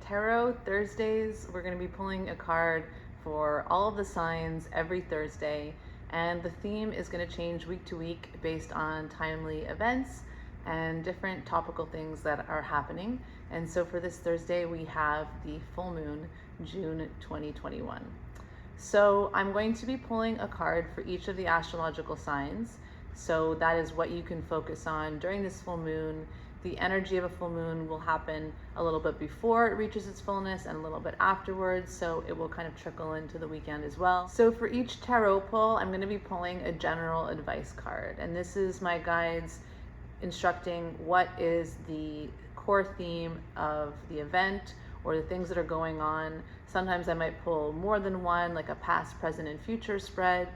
Tarot Thursdays. We're going to be pulling a card for all of the signs every Thursday, and the theme is going to change week to week based on timely events and different topical things that are happening. And so for this Thursday, we have the full moon, June 2021. So I'm going to be pulling a card for each of the astrological signs. So that is what you can focus on during this full moon. The energy of a full moon will happen a little bit before it reaches its fullness and a little bit afterwards, so it will kind of trickle into the weekend as well. So for each tarot pull, I'm going to be pulling a general advice card, and this is my guides instructing what is the core theme of the event or the things that are going on. Sometimes I might pull more than one, like a past, present, and future spread.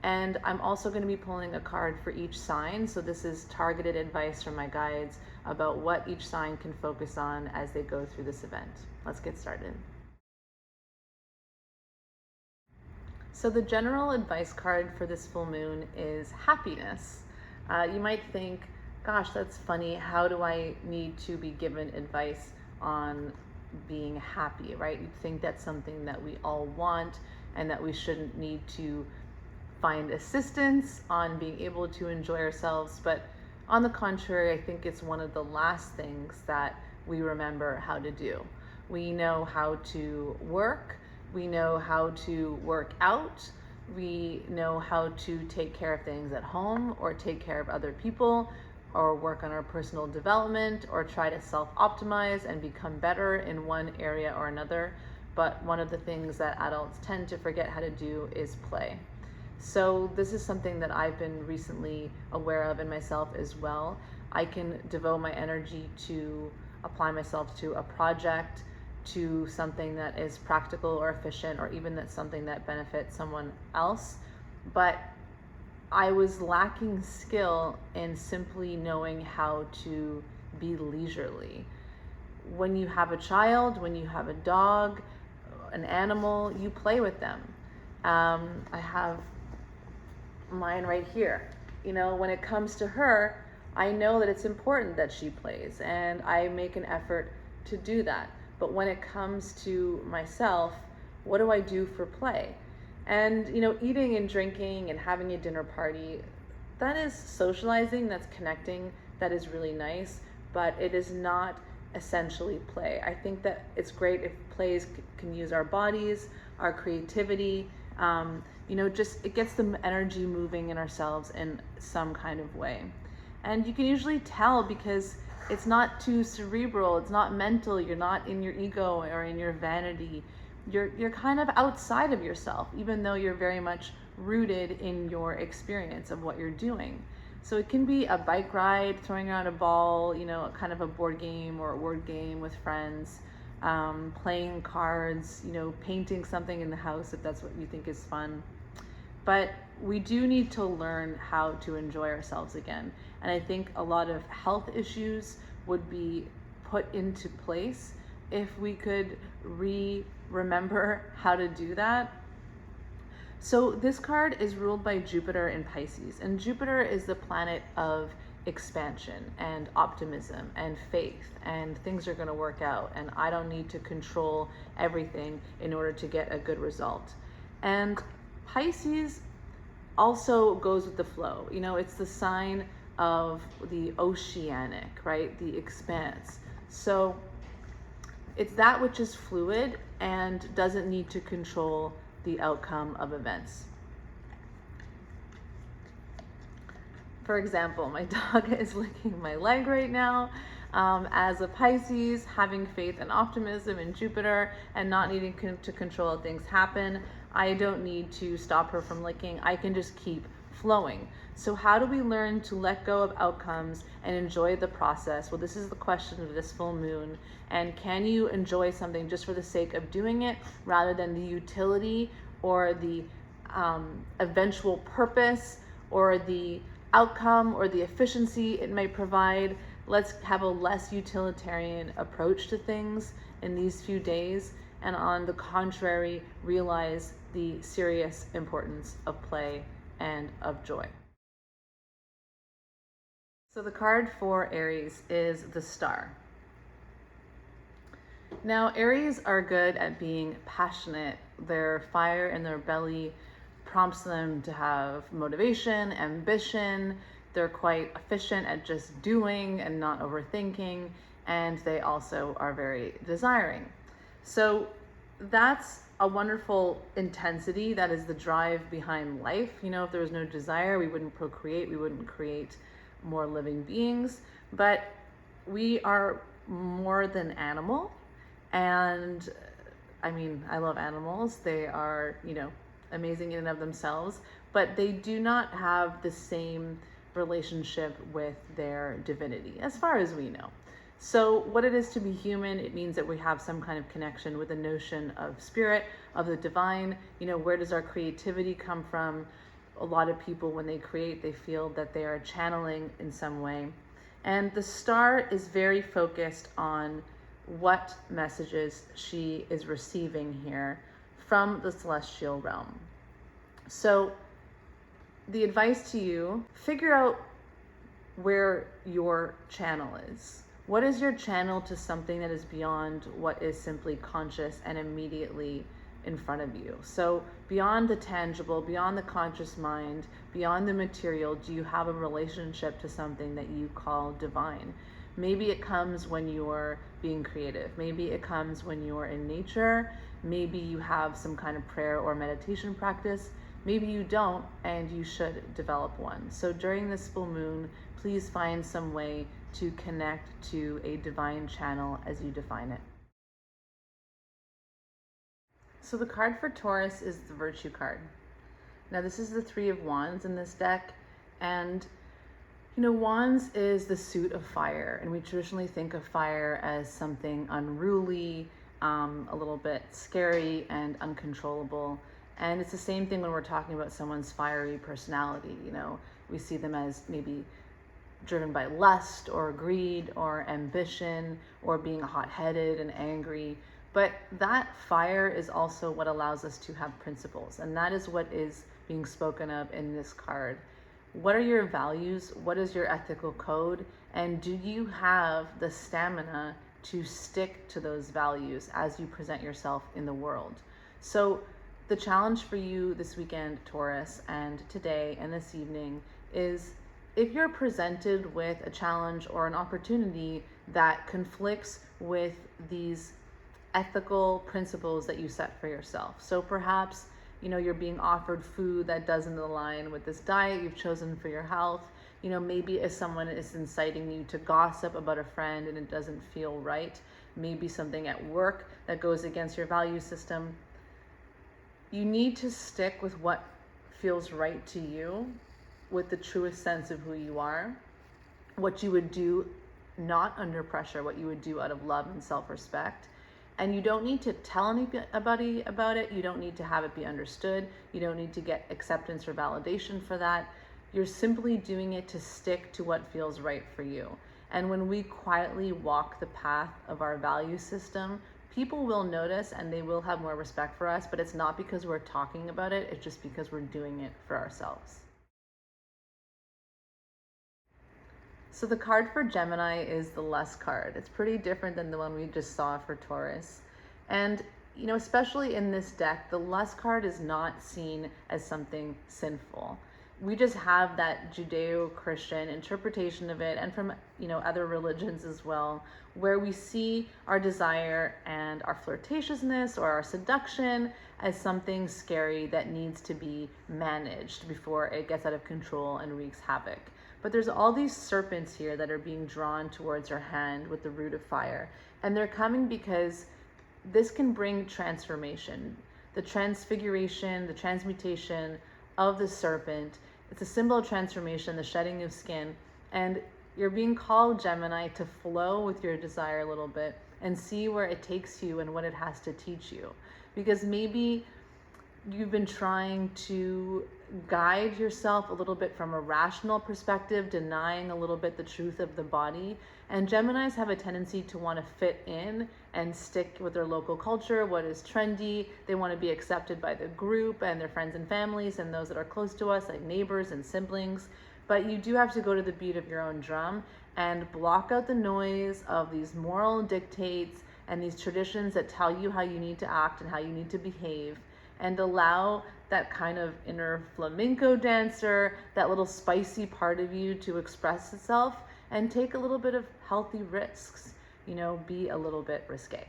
And I'm also going to be pulling a card for each sign. So this is targeted advice from my guides about what each sign can focus on as they go through this event. Let's get started. So the general advice card for this full moon is happiness. You might think, gosh, that's funny. How do I need to be given advice on being happy, right? You'd think that's something that we all want and that we shouldn't need to find assistance on being able to enjoy ourselves. But on the contrary, I think it's one of the last things that we remember how to do. We know how to work, we know how to work out, we know how to take care of things at home or take care of other people, or work on our personal development, or try to self-optimize and become better in one area or another. But one of the things that adults tend to forget how to do is play. So this is something that I've been recently aware of in myself as well. I can devote my energy to apply myself to a project, to something that is practical or efficient, or even that's something that benefits someone else. But I was lacking skill in simply knowing how to be leisurely. When you have a child, when you have a dog, an animal, you play with them. I have mine right here. You know, when it comes to her, I know that it's important that she plays, and I make an effort to do that. But when it comes to myself, what do I do for play? And, you know, eating and drinking and having a dinner party, that is socializing, that's connecting, that is really nice, but it is not essentially play. I think that it's great if plays can use our bodies, our creativity, you know, just it gets the energy moving in ourselves in some kind of way. And you can usually tell because it's not too cerebral, it's not mental, you're not in your ego or in your vanity. You're kind of outside of yourself, even though you're very much rooted in your experience of what you're doing. So it can be a bike ride, throwing around a ball, you know, kind of a board game or a word game with friends, playing cards, you know, painting something in the house if that's what you think is fun. But we do need to learn how to enjoy ourselves again. And I think a lot of health issues would be put into place if we could remember how to do that. So this card is ruled by Jupiter in Pisces, and Jupiter is the planet of expansion and optimism and faith, and things are going to work out, and I don't need to control everything in order to get a good result. And Pisces also goes with the flow. You know, it's the sign of the oceanic, right? The expanse. So it's that which is fluid and doesn't need to control the outcome of events. For example, my dog is licking my leg right now. As a Pisces, having faith and optimism in Jupiter and not needing to control how things happen, I don't need to stop her from licking. I can just keep flowing. So how do we learn to let go of outcomes and enjoy the process? Well, this is the question of this full moon. And can you enjoy something just for the sake of doing it rather than the utility or the eventual purpose or the outcome or the efficiency it may provide? Let's have a less utilitarian approach to things in these few days, and on the contrary, realize the serious importance of play and of joy. So the card for Aries is the Star. Now, Aries are good at being passionate. Their fire in their belly prompts them to have motivation, ambition. They're quite efficient at just doing and not overthinking. And they also are very desiring. So that's a wonderful intensity. That is the drive behind life. You know, if there was no desire, we wouldn't procreate, we wouldn't create more living beings. But we are more than animal. And I mean, I love animals. They are, you know, amazing in and of themselves, but they do not have the same relationship with their divinity, as far as we know. So what it is to be human, it means that we have some kind of connection with the notion of spirit, of the divine. You know, where does our creativity come from? A lot of people, when they create, they feel that they are channeling in some way. And the star is very focused on what messages she is receiving here from the celestial realm. So the advice to you, figure out where your channel is. What is your channel to something that is beyond what is simply conscious and immediately in front of you? So beyond the tangible, beyond the conscious mind, beyond the material, do you have a relationship to something that you call divine? Maybe it comes when you're being creative. Maybe it comes when you're in nature. Maybe you have some kind of prayer or meditation practice. Maybe you don't, and you should develop one. So during this full moon, please find some way to connect to a divine channel as you define it. So the card for Taurus is the Virtue card. Now this is the Three of Wands in this deck, and you know, Wands is the suit of fire, and we traditionally think of fire as something unruly, a little bit scary and uncontrollable. And it's the same thing when we're talking about someone's fiery personality. You know, we see them as maybe driven by lust or greed or ambition or being hot-headed and angry. But that fire is also what allows us to have principles, and that is what is being spoken of in this card. What are your values? What is your ethical code? And do you have the stamina to stick to those values as you present yourself in the world? So the challenge for you this weekend, Taurus, and today and this evening is, if you're presented with a challenge or an opportunity that conflicts with these ethical principles that you set for yourself. So perhaps, you know, you're being offered food that doesn't align with this diet you've chosen for your health. You know, maybe if someone is inciting you to gossip about a friend and it doesn't feel right, maybe something at work that goes against your value system. You need to stick with what feels right to you, with the truest sense of who you are, what you would do not under pressure, what you would do out of love and self-respect. And you don't need to tell anybody about it. You don't need to have it be understood. You don't need to get acceptance or validation for that. You're simply doing it to stick to what feels right for you. And when we quietly walk the path of our value system, people will notice and they will have more respect for us, but it's not because we're talking about it, it's just because we're doing it for ourselves. So the card for Gemini is the Lust card. It's pretty different than the one we just saw for Taurus. And, you know, especially in this deck, the Lust card is not seen as something sinful. We just have that Judeo-Christian interpretation of it, and from, you know, other religions as well, where we see our desire and our flirtatiousness or our seduction as something scary that needs to be managed before it gets out of control and wreaks havoc. But there's all these serpents here that are being drawn towards her hand with the root of fire. And they're coming because this can bring transformation. The transfiguration, the transmutation of the serpent. It's a symbol of transformation, the shedding of skin. And you're being called, Gemini, to flow with your desire a little bit and see where it takes you and what it has to teach you. Because maybe you've been trying to guide yourself a little bit from a rational perspective, denying a little bit the truth of the body. And Geminis have a tendency to want to fit in and stick with their local culture, what is trendy. They want to be accepted by the group and their friends and families and those that are close to us, like neighbors and siblings. But you do have to go to the beat of your own drum and block out the noise of these moral dictates and these traditions that tell you how you need to act and how you need to behave, and allow that kind of inner flamenco dancer, that little spicy part of you to express itself and take a little bit of healthy risks, be a little bit risque.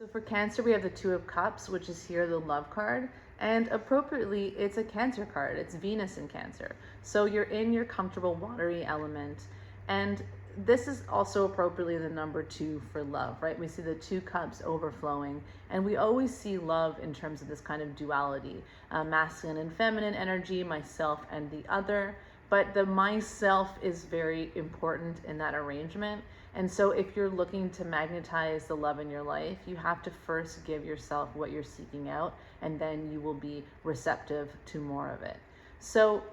So for Cancer, we have the Two of Cups, which is here the love card. And appropriately, it's a Cancer card. It's Venus in Cancer. So you're in your comfortable watery element. And this is also appropriately the number 2 for love, right? We see the 2 cups overflowing. And we always see love in terms of this kind of duality, masculine and feminine energy, myself and the other. But the myself is very important in that arrangement. And so if you're looking to magnetize the love in your life, you have to first give yourself what you're seeking out, and then you will be receptive to more of it. So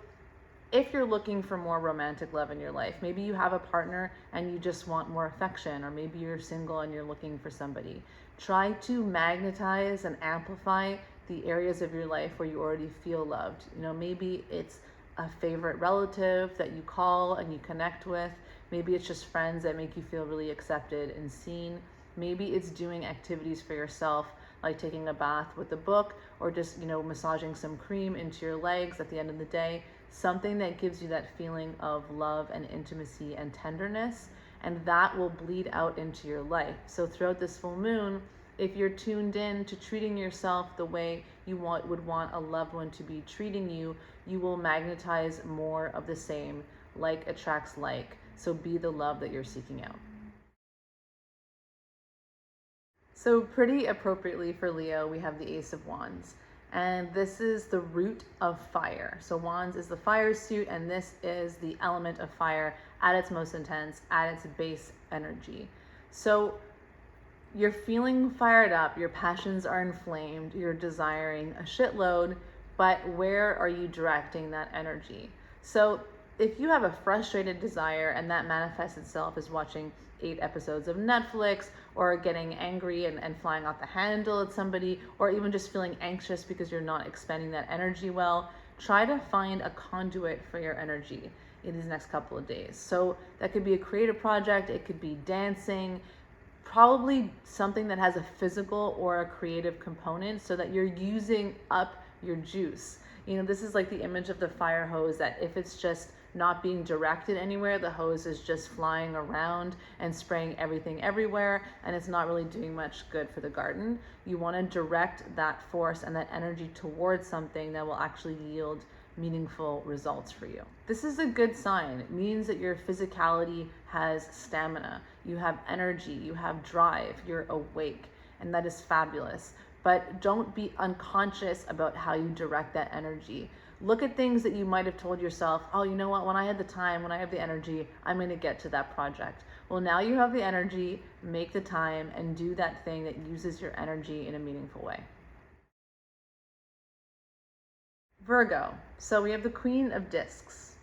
if you're looking for more romantic love in your life, maybe you have a partner and you just want more affection, or maybe you're single and you're looking for somebody, try to magnetize and amplify the areas of your life where you already feel loved. Maybe it's a favorite relative that you call and you connect with. Maybe it's just friends that make you feel really accepted and seen. Maybe it's doing activities for yourself, like taking a bath with a book, or just, massaging some cream into your legs at the end of the day. Something that gives you that feeling of love and intimacy and tenderness, and that will bleed out into your life. So throughout this full moon, if you're tuned in to treating yourself the way you would want a loved one to be treating you, you will magnetize more of the same. Like attracts like. So be the love that you're seeking out. So pretty appropriately for Leo, we have the Ace of Wands. And this is the root of fire. So Wands is the fire suit, and this is the element of fire at its most intense, at its base energy. So you're feeling fired up, your passions are inflamed, you're desiring a shitload, but where are you directing that energy? So if you have a frustrated desire and that manifests itself as watching 8 episodes of Netflix, or getting angry and flying off the handle at somebody, or even just feeling anxious because you're not expending that energy well, try to find a conduit for your energy in these next couple of days. So that could be a creative project, it could be dancing, probably something that has a physical or a creative component, so that you're using up your juice. This is like the image of the fire hose, that if it's just not being directed anywhere, the hose is just flying around and spraying everything everywhere, and it's not really doing much good for the garden. You want to direct that force and that energy towards something that will actually yield meaningful results for you. This is a good sign. It means that your physicality has stamina, you have energy, you have drive, you're awake, and that is fabulous. But don't be unconscious about how you direct that energy. Look at things that you might have told yourself, oh, you know what, when I had the time, when I have the energy, I'm going to get to that project. Well, now you have the energy, make the time, and do that thing that uses your energy in a meaningful way. Virgo. So we have the Queen of Discs.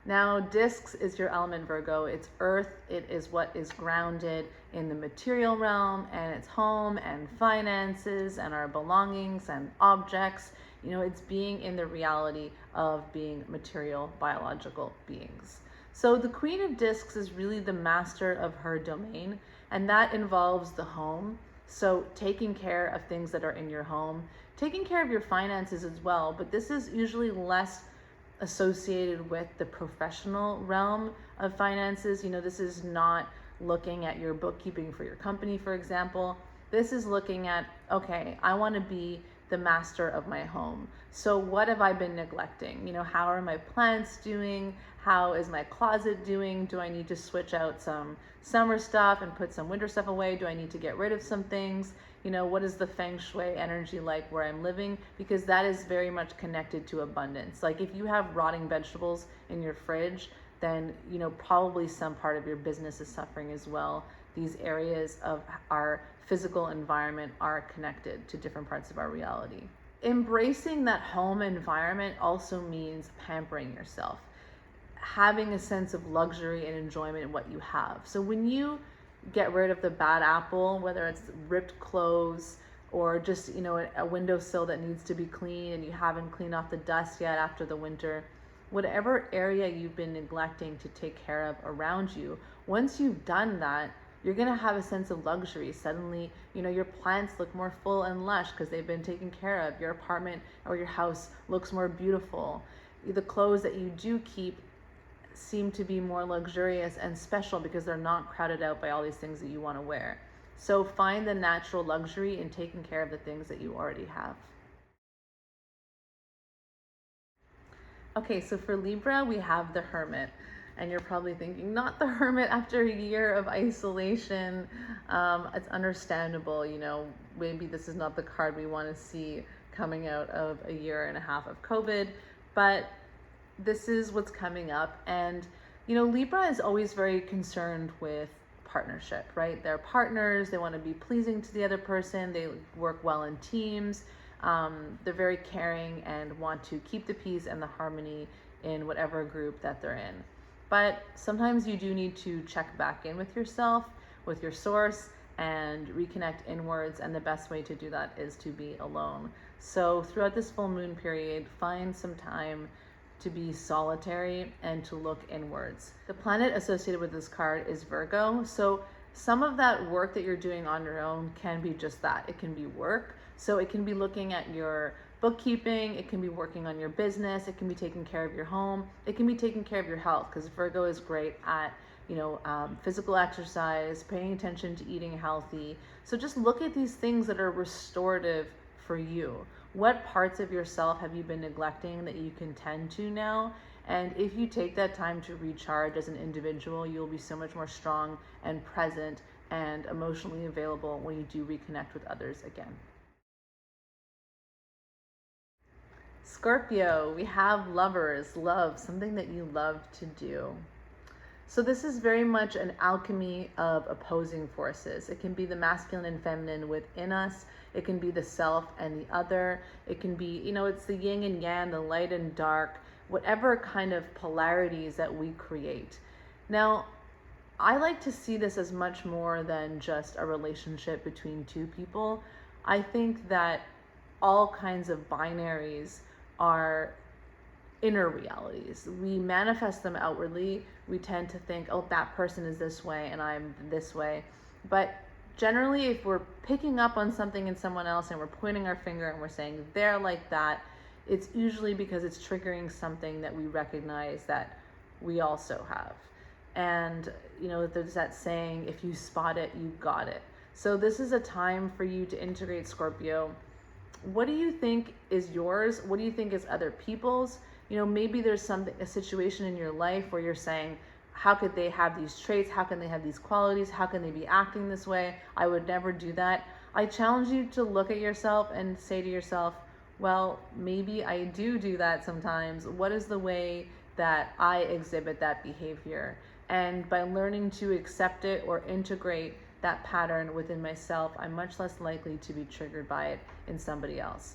Now, discs is your element, Virgo. It's earth. It is what is grounded in the material realm, and it's home and finances and our belongings and objects. It's being in the reality of being material, biological beings. So the Queen of Discs is really the master of her domain, and that involves the home. So taking care of things that are in your home, taking care of your finances as well, but this is usually less associated with the professional realm of finances. This is not looking at your bookkeeping for your company, for example. This is looking at, okay, I want to be the master of my home. So what have I been neglecting? How are my plants doing? How is my closet doing? Do I need to switch out some summer stuff and put some winter stuff away? Do I need to get rid of some things? What is the feng shui energy like where I'm living? Because that is very much connected to abundance. Like if you have rotting vegetables in your fridge, then probably some part of your business is suffering as well. These areas of our physical environment are connected to different parts of our reality. Embracing that home environment also means pampering yourself, having a sense of luxury and enjoyment in what you have. So when you get rid of the bad apple, whether it's ripped clothes or just a windowsill that needs to be cleaned and you haven't cleaned off the dust yet after the winter, whatever area you've been neglecting to take care of around you, once you've done that, you're going to have a sense of luxury. Suddenly, your plants look more full and lush because they've been taken care of. Your apartment or your house looks more beautiful. The clothes that you do keep seem to be more luxurious and special because they're not crowded out by all these things that you want to wear. So find the natural luxury in taking care of the things that you already have. Okay, so for Libra, we have the Hermit. And you're probably thinking, not the Hermit after a year of isolation. It's understandable, maybe this is not the card we want to see coming out of a year and a half of COVID, but this is what's coming up. And, Libra is always very concerned with partnership, right? They're partners, they want to be pleasing to the other person, they work well in teams, they're very caring and want to keep the peace and the harmony in whatever group that they're in. But sometimes you do need to check back in with yourself, with your source, and reconnect inwards. And the best way to do that is to be alone. So throughout this full moon period, find some time to be solitary and to look inwards. The planet associated with this card is Virgo. So some of that work that you're doing on your own can be just that. It can be work. So it can be looking at your bookkeeping, it can be working on your business, it can be taking care of your home, it can be taking care of your health, because Virgo is great at physical exercise, paying attention to eating healthy. So just look at these things that are restorative for you. What parts of yourself have you been neglecting that you can tend to now? And if you take that time to recharge as an individual, you'll be so much more strong and present and emotionally available when you do reconnect with others again. Scorpio, we have lovers, love, something that you love to do. So this is very much an alchemy of opposing forces. It can be the masculine and feminine within us. It can be the self and the other. It can be, it's the yin and yang, the light and dark, whatever kind of polarities that we create. Now, I like to see this as much more than just a relationship between two people. I think that all kinds of binaries are inner realities. We manifest them outwardly. We tend to think, oh, that person is this way and I'm this way. But generally, if we're picking up on something in someone else and we're pointing our finger and we're saying they're like that, it's usually because it's triggering something that we recognize that we also have. And, there's that saying, if you spot it, you got it. So this is a time for you to integrate Scorpio. What do you think is yours? What do you think is other people's? Maybe there's a situation in your life where you're saying, how could they have these traits? How can they have these qualities? How can they be acting this way? I would never do that. I challenge you to look at yourself and say to yourself, well, maybe I do that sometimes. What is the way that I exhibit that behavior? And by learning to accept it or integrate that pattern within myself, I'm much less likely to be triggered by it in somebody else.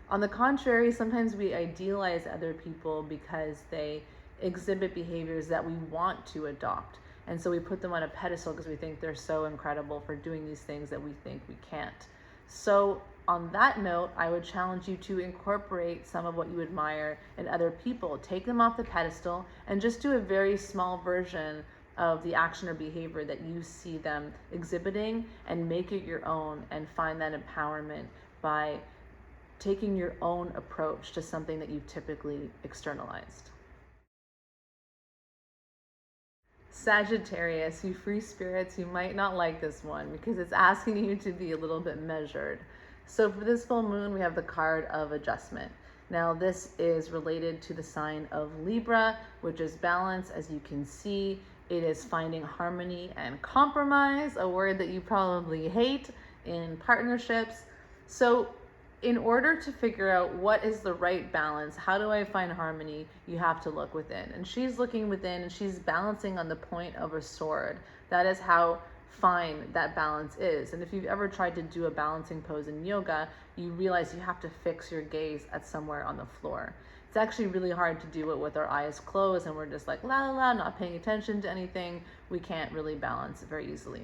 On the contrary, sometimes we idealize other people because they exhibit behaviors that we want to adopt. And so we put them on a pedestal because we think they're so incredible for doing these things that we think we can't. So on that note, I would challenge you to incorporate some of what you admire in other people. Take them off the pedestal and just do a very small version of the action or behavior that you see them exhibiting and make it your own, and find that empowerment by taking your own approach to something that you've typically externalized. Sagittarius, you free spirits, you might not like this one because it's asking you to be a little bit measured. So for this full moon, we have the card of adjustment. Now this is related to the sign of Libra, which is balance. As you can see, it is finding harmony and compromise, a word that you probably hate in partnerships. So in order to figure out what is the right balance, how do I find harmony, you have to look within. And she's looking within and she's balancing on the point of a sword. That is how fine that balance is. And if you've ever tried to do a balancing pose in yoga, you realize you have to fix your gaze at somewhere on the floor. It's actually really hard to do it with our eyes closed and we're just like la la la, not paying attention to anything. We can't really balance very easily.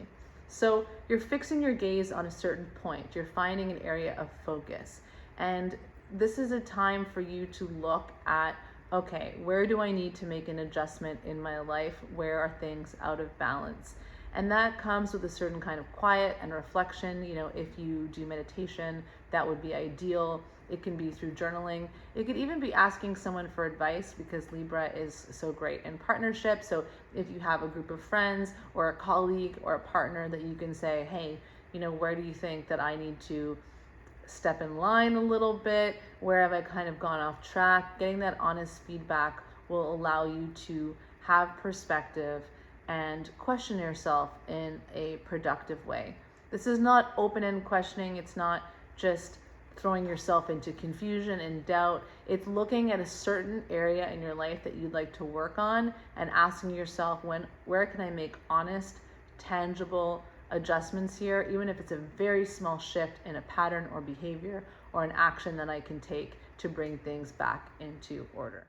So you're fixing your gaze on a certain point. You're finding an area of focus. And this is a time for you to look at okay, where do I need to make an adjustment in my life? Where are things out of balance? And that comes with a certain kind of quiet and reflection. You know, if you do meditation, that would be ideal. It can be through journaling. It could even be asking someone for advice, because Libra is so great in partnership. So if you have a group of friends or a colleague or a partner that you can say, hey, you know, where do you think that I need to step in line a little bit? Where have I kind of gone off track? Getting that honest feedback will allow you to have perspective and question yourself in a productive way. This is not open-end questioning. It's not just throwing yourself into confusion and doubt. It's looking at a certain area in your life that you'd like to work on and asking yourself, where can I make honest, tangible adjustments here, even if it's a very small shift in a pattern or behavior or an action that I can take to bring things back into order.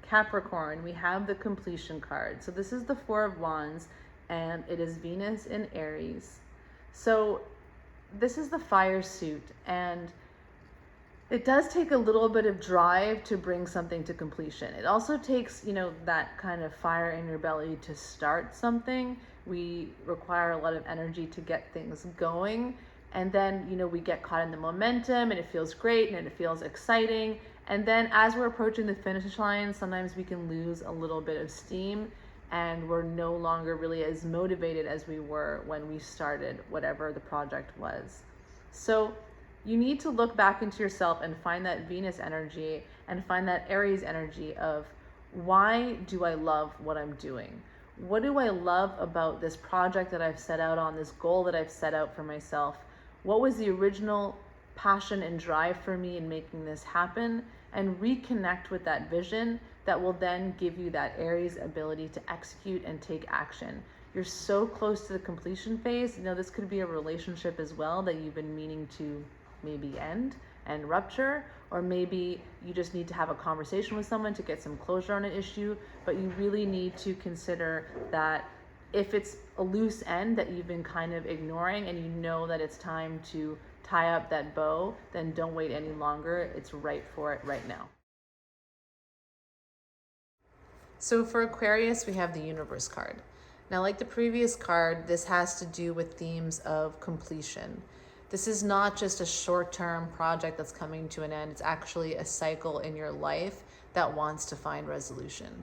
Capricorn, we have the completion card. So this is the Four of Wands, and it is Venus in Aries. So this is the fire suit, and it does take a little bit of drive to bring something to completion. It also takes, you know, that kind of fire in your belly to start something. We require a lot of energy to get things going. And then, you know, we get caught in the momentum and it feels great and it feels exciting. And then as we're approaching the finish line, sometimes we can lose a little bit of steam and we're no longer really as motivated as we were when we started whatever the project was. So you need to look back into yourself and find that Venus energy and find that Aries energy of, why do I love what I'm doing? What do I love about this project that I've set out on, this goal that I've set out for myself? What was the original passion and drive for me in making this happen? And reconnect with that vision that will then give you that Aries ability to execute and take action. You're so close to the completion phase. You know, this could be a relationship as well that you've been meaning to maybe end and rupture, or maybe you just need to have a conversation with someone to get some closure on an issue. But you really need to consider that if it's a loose end that you've been kind of ignoring and you know that it's time to tie up that bow, then don't wait any longer. It's right for it right now. So for Aquarius, we have the Universe card. Now, like the previous card, this has to do with themes of completion. This is not just a short-term project that's coming to an end. It's actually a cycle in your life that wants to find resolution.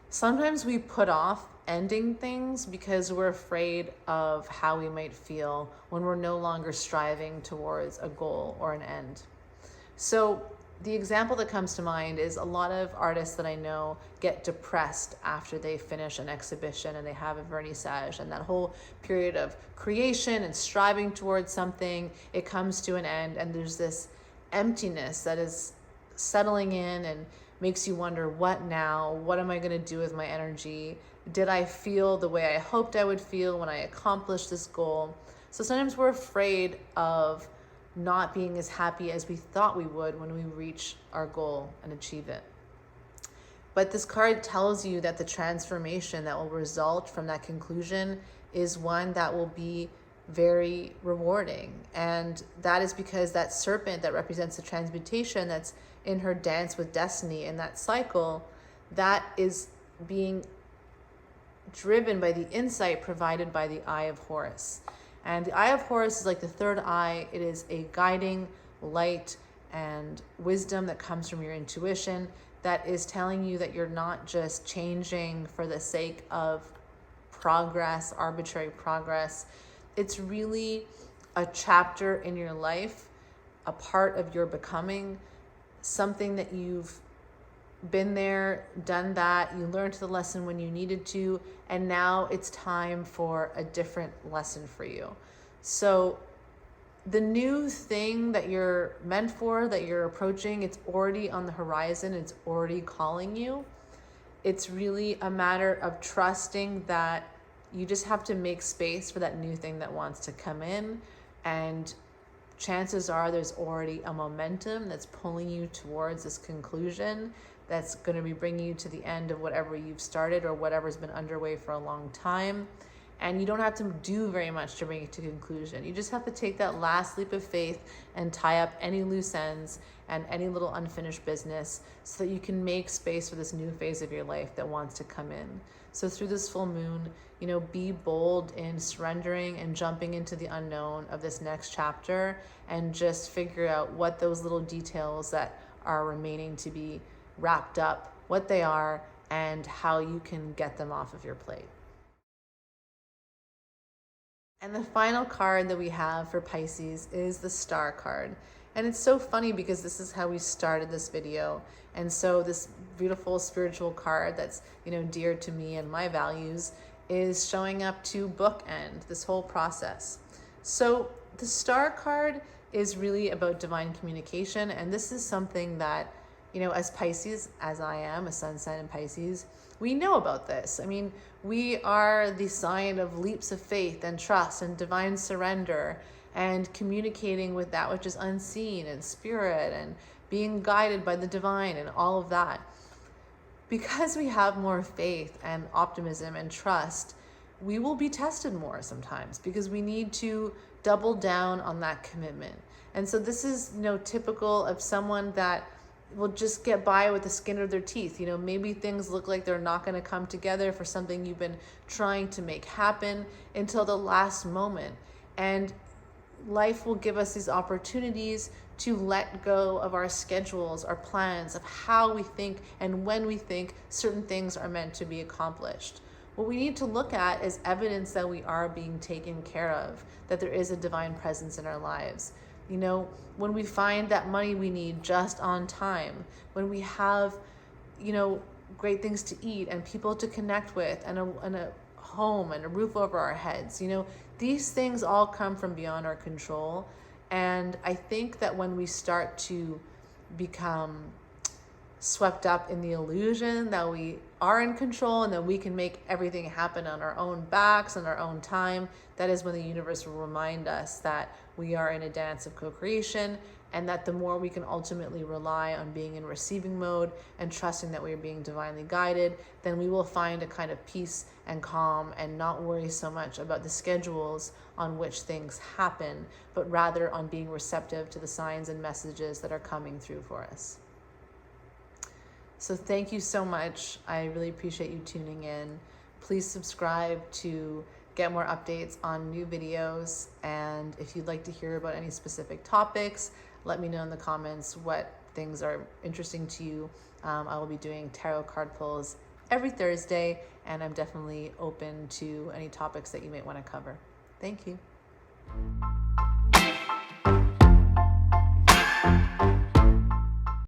Sometimes we put off ending things because we're afraid of how we might feel when we're no longer striving towards a goal or an end. So the example that comes to mind is a lot of artists that I know get depressed after they finish an exhibition and they have a vernissage, and that whole period of creation and striving towards something, it comes to an end and there's this emptiness that is settling in and makes you wonder, what now? What am I going to do with my energy? Did I feel the way I hoped I would feel when I accomplished this goal? So sometimes we're afraid of not being as happy as we thought we would when we reach our goal and achieve it. But this card tells you that the transformation that will result from that conclusion is one that will be very rewarding. And that is because that serpent that represents the transmutation that's in her dance with destiny in that cycle, that is being driven by the insight provided by the Eye of Horus. And the Eye of Horus is like the third eye. It is a guiding light and wisdom that comes from your intuition that is telling you that you're not just changing for the sake of progress, arbitrary progress. It's really a chapter in your life, a part of your becoming, something that you've been there, done that, you learned the lesson when you needed to, and now it's time for a different lesson for you. So the new thing that you're meant for, that you're approaching, it's already on the horizon, it's already calling you. It's really a matter of trusting that you just have to make space for that new thing that wants to come in, and chances are there's already a momentum that's pulling you towards this conclusion that's going to be bringing you to the end of whatever you've started or whatever's been underway for a long time. And you don't have to do very much to bring it to conclusion. You just have to take that last leap of faith and tie up any loose ends and any little unfinished business so that you can make space for this new phase of your life that wants to come in. So through this full moon, be bold in surrendering and jumping into the unknown of this next chapter, and just figure out what those little details that are remaining to be wrapped up, what they are, and how you can get them off of your plate. And the final card that we have for Pisces is the Star card. And it's so funny because this is how we started this video. And so this beautiful spiritual card that's, dear to me and my values is showing up to bookend this whole process. So the Star card is really about divine communication. And this is something that, as Pisces, as I am, a sun sign in Pisces, we know about this. I mean, we are the sign of leaps of faith and trust and divine surrender and communicating with that which is unseen and spirit and being guided by the divine and all of that. Because we have more faith and optimism and trust, we will be tested more sometimes because we need to double down on that commitment. And so this is, typical of someone that will just get by with the skin of their teeth. Maybe things look like they're not going to come together for something you've been trying to make happen until the last moment. And life will give us these opportunities to let go of our schedules, our plans, of how we think and when we think certain things are meant to be accomplished. What we need to look at is evidence that we are being taken care of, that there is a divine presence in our lives. When we find that money we need just on time, when we have, great things to eat and people to connect with and a home and a roof over our heads, these things all come from beyond our control. And I think that when we start to become swept up in the illusion that we are in control and that we can make everything happen on our own backs and our own time, that is when the universe will remind us that we are in a dance of co-creation, and that the more we can ultimately rely on being in receiving mode and trusting that we are being divinely guided, then we will find a kind of peace and calm and not worry so much about the schedules on which things happen, but rather on being receptive to the signs and messages that are coming through for us. So thank you so much. I really appreciate you tuning in. Please subscribe to get more updates on new videos. And if you'd like to hear about any specific topics, let me know in the comments what things are interesting to you. I will be doing tarot card pulls every Thursday, and I'm definitely open to any topics that you might want to cover. Thank you.